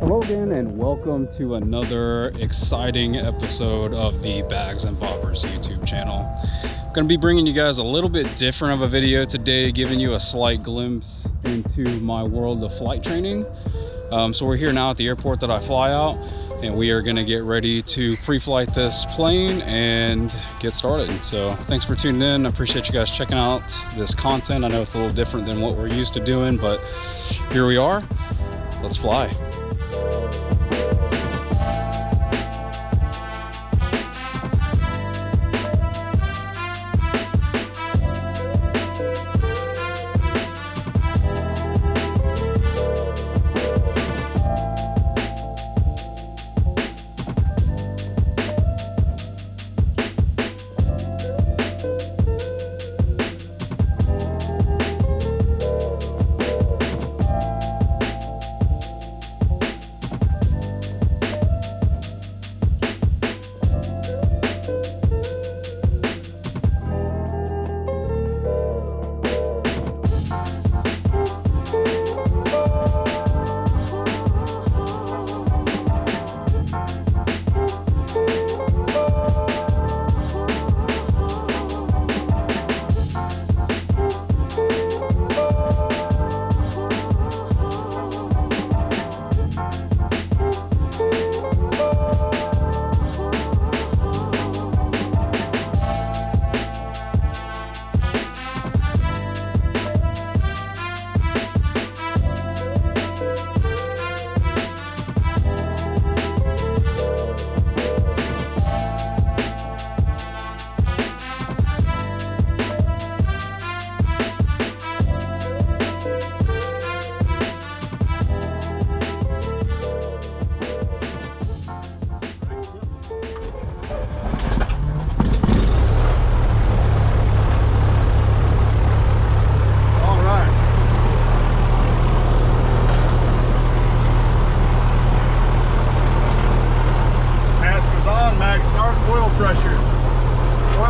Hello again, and welcome to another exciting episode of the Bags and Bobbers YouTube channel. I'm going to be bringing you guys a little bit different of a video today, giving you a slight glimpse into my world of flight training. So we're here now at the airport that I fly out, and we are going to get ready to pre-flight this plane and get started. So thanks for tuning in. I appreciate you guys checking out this content. I know it's a little different than what we're used to doing, but here we are. Let's fly.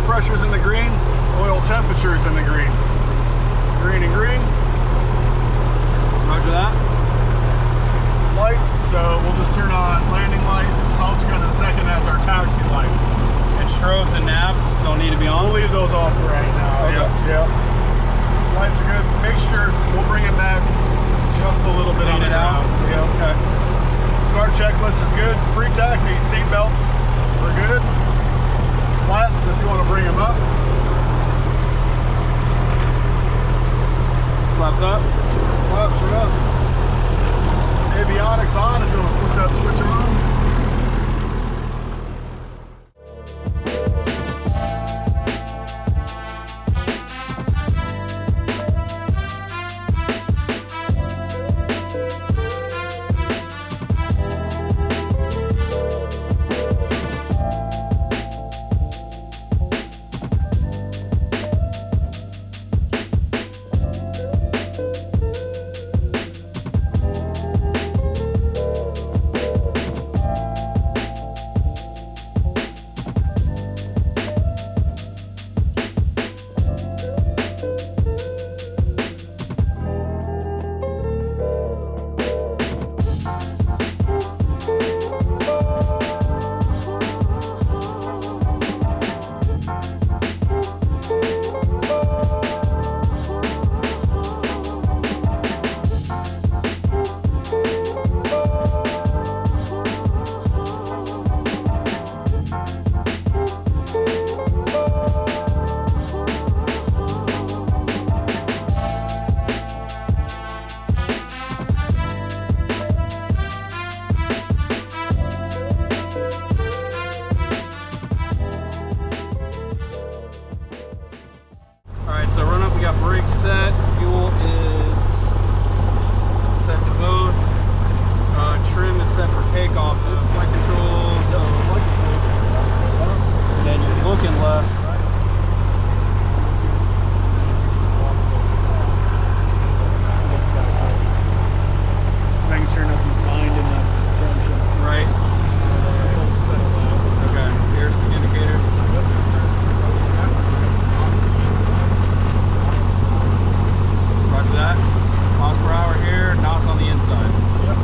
Pressure's in the green, oil temperature's in the green. Green and green. Roger that. Lights, so we'll just turn on landing light. It's also going to second as our taxi light. And strobes and navs don't need to be on? We'll leave those off for right now. Okay. Yep. Lights are good. Mixture, we'll bring it back just a little bit on the ground. Yep. Okay. Start checklist is good. Pre-taxi, seat belts, we're good. Flaps if you want to bring them up. Flaps up. Flaps are up. Avionics on if you want to flip that switch on. So run up, we got brakes set, fuel is set to both, trim is set for takeoff, this is flight control, so, and then you're looking left. Making sure nothing's behind in the junction. Right. Okay, here's the indicator. Roger that. Miles per hour here, knots on the inside. Yep.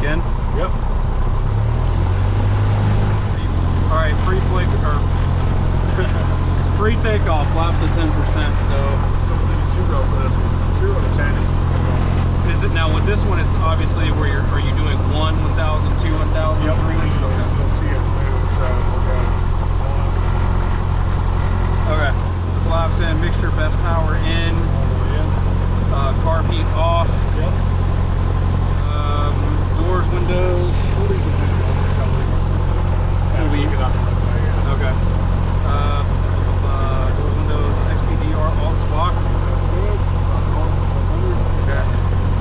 in. Yep. All right, pre-flight or free takeoff, flaps at 10%. So Zero for this one. 0 to 10. is it now with this one? It's obviously where are you doing 1, 1,000, 2, 1,000, Yep. 3? You'll see it move. So Okay. So flaps in, mixture best power in, carb heat off. Yep. Doors, windows. Okay. Doors, windows, XPDR, all squawk. Okay.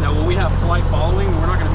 Now, will we have flight following? We're not going to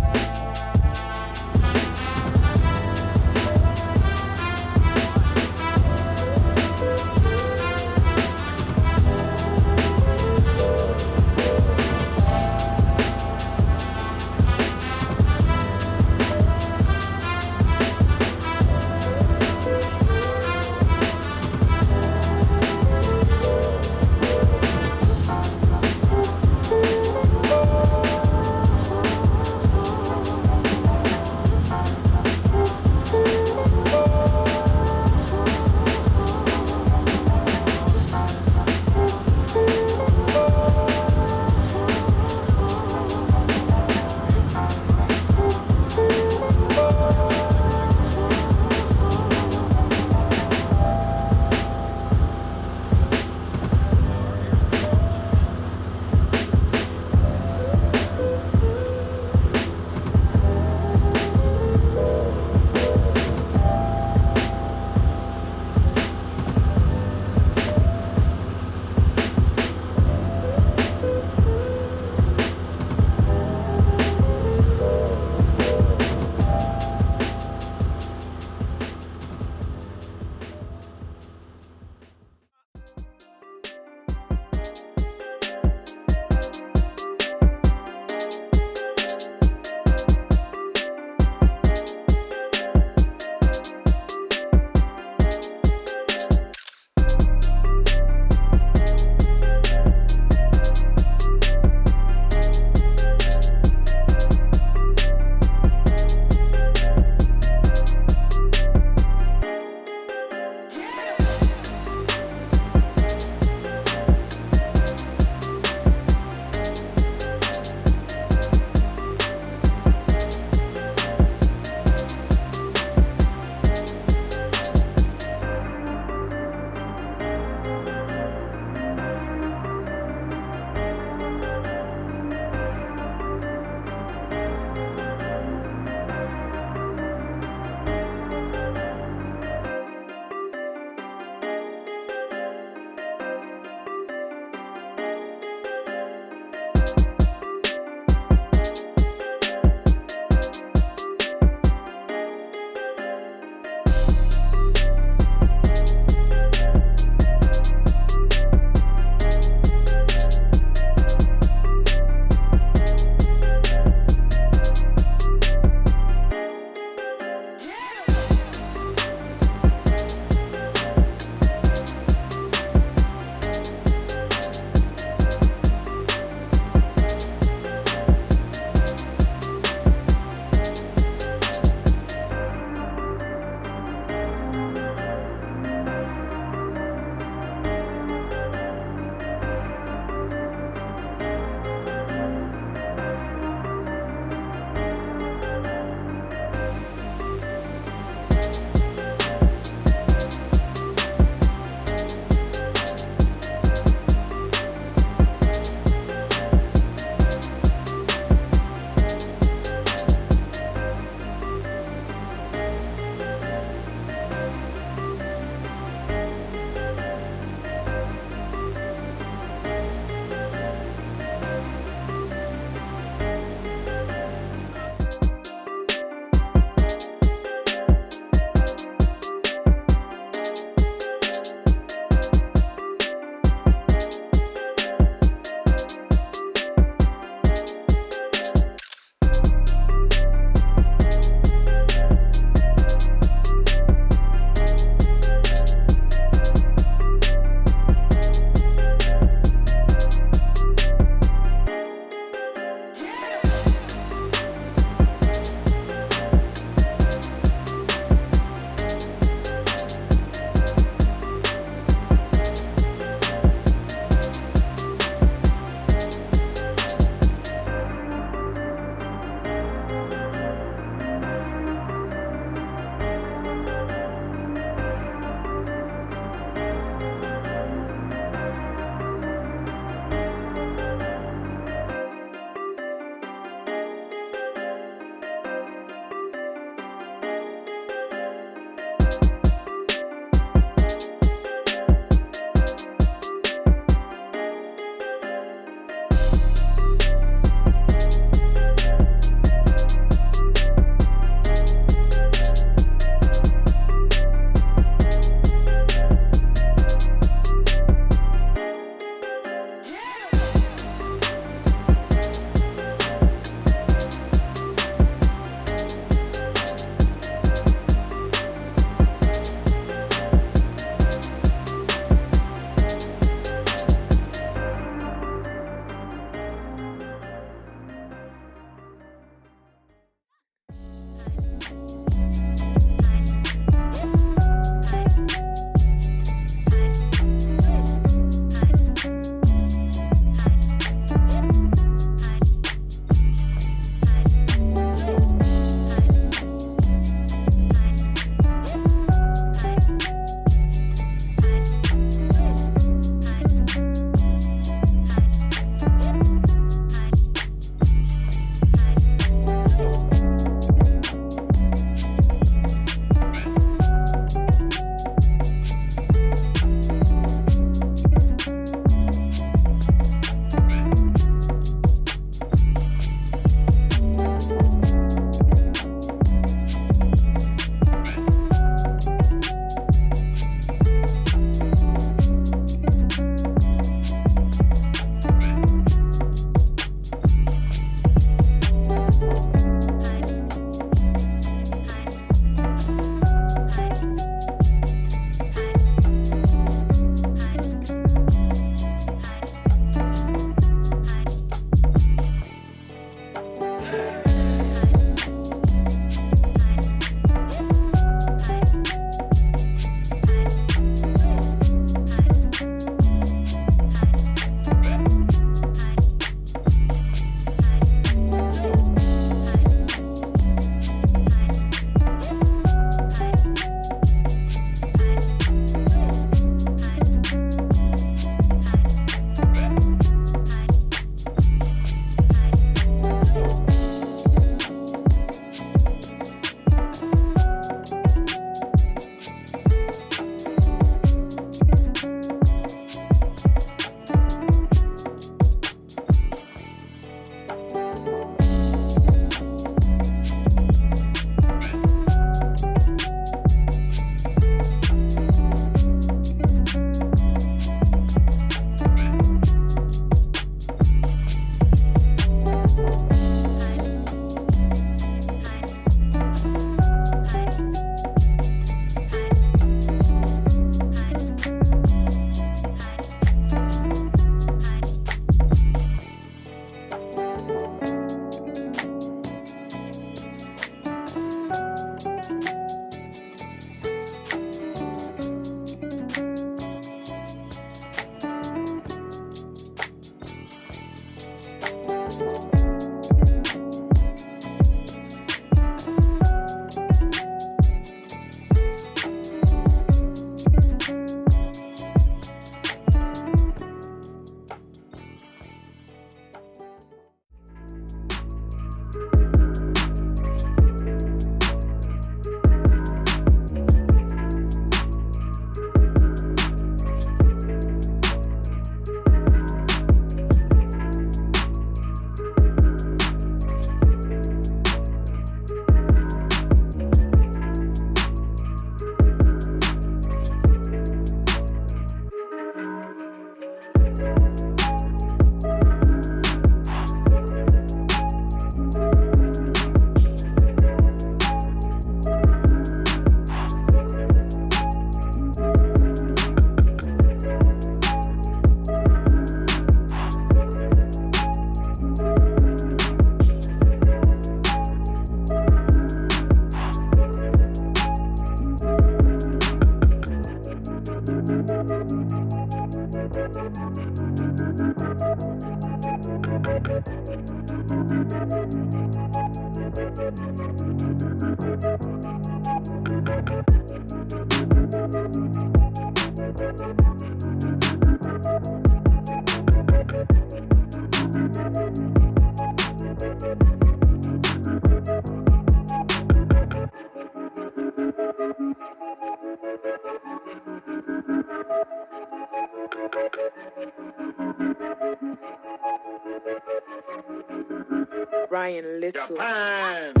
Ryan Little. Japan.